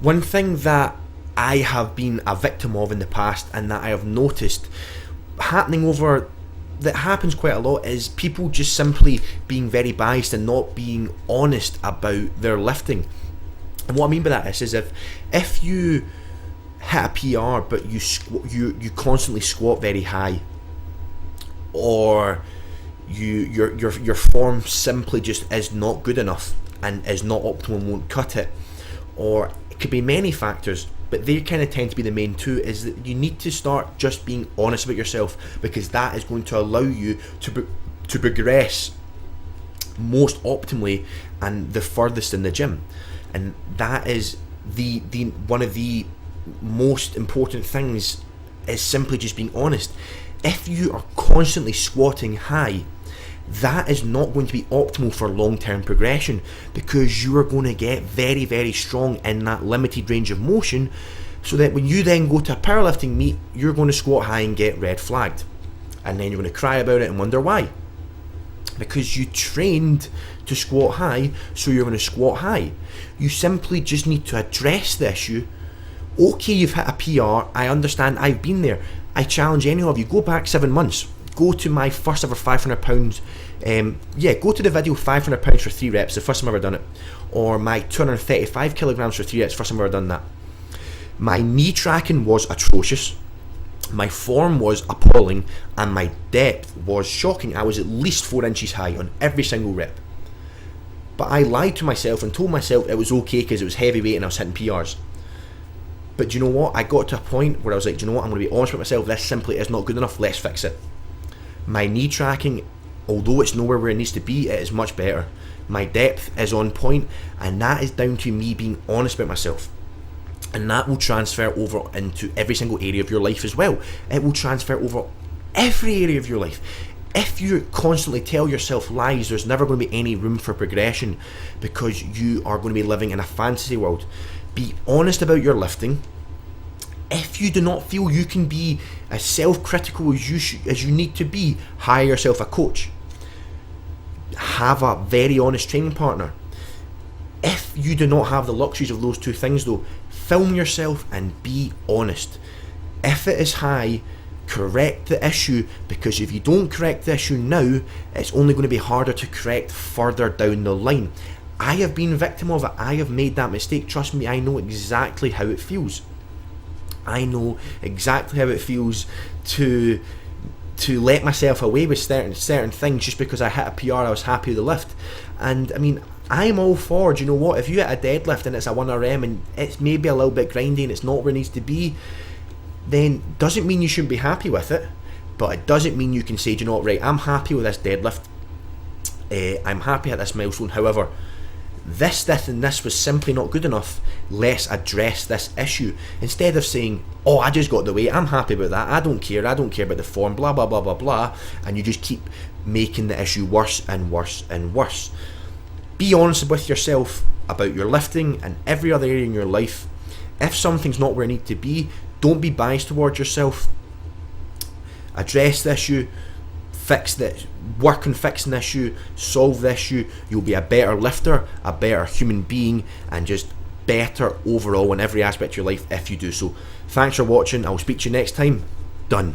One thing that I have been a victim of in the past, and that I have noticed that happens quite a lot, is people just simply being very biased and not being honest about their lifting. And what I mean by that is if you hit a PR but you constantly squat very high, or your form simply just is not good enough and is not optimal and won't cut it, or it could be many factors, but they kind of tend to be the main two, is that you need to start just being honest about yourself, because that is going to allow you to progress most optimally and the furthest in the gym. And that is the one of the most important things, is simply just being honest. If you are constantly squatting high, that is not going to be optimal for long-term progression, because you are going to get very, very strong in that limited range of motion, so that when you then go to a powerlifting meet, you're going to squat high and get red flagged, and then you're going to cry about it and wonder why. Because you trained to squat high, so you're going to squat high. You simply just need to address the issue. Okay, you've hit a PR, I understand, I've been there. I challenge any of you, go back 7 months. Go to my first ever £500, go to the video £500 for 3 reps, the first time I've ever done it. Or my 235 kilograms for 3 reps, first time I've ever done that. My knee tracking was atrocious. My form was appalling, and my depth was shocking. I was at least 4 inches high on every single rep. But I lied to myself and told myself it was okay because it was heavyweight and I was hitting PRs. But do you know what? I got to a point where I was like, do you know what? I'm going to be honest with myself. This simply is not good enough. Let's fix it. My knee tracking, although it's nowhere where it needs to be, it is much better. My depth is on point, and that is down to me being honest about myself. And that will transfer over into every single area of your life as well. It will transfer over every area of your life. If you constantly tell yourself lies, there's never going to be any room for progression, because you are going to be living in a fantasy world. Be honest about your lifting. If you do not feel you can be as self-critical as you need to be, hire yourself a coach. Have a very honest training partner. If you do not have the luxuries of those two things though, film yourself and be honest. If it is high, correct the issue, because if you don't correct the issue now, it's only going to be harder to correct further down the line. I have been a victim of it. I have made that mistake. Trust me, I know exactly how it feels. I know exactly how it feels to let myself away with certain things just because I hit a PR, I was happy with the lift. And I mean, I'm all for, do you know what, if you hit a deadlift and it's a 1RM and it's maybe a little bit grindy and it's not where it needs to be, then doesn't mean you shouldn't be happy with it, but it doesn't mean you can say, do you know what, right, I'm happy with this deadlift, I'm happy at this milestone, however, this and this was simply not good enough, let's address this issue. Instead of saying, oh, I just got the weight, I'm happy about that, I don't care about the form, blah blah blah blah blah, and you just keep making the issue worse and worse and worse. Be honest with yourself about your lifting and every other area in your life. If something's not where it needs to be, don't be biased towards yourself. Address the issue, fix this, work on fixing the issue, solve the issue. You'll be a better lifter, a better human being, and just better overall in every aspect of your life if you do so. Thanks for watching. I'll speak to you next time. Done.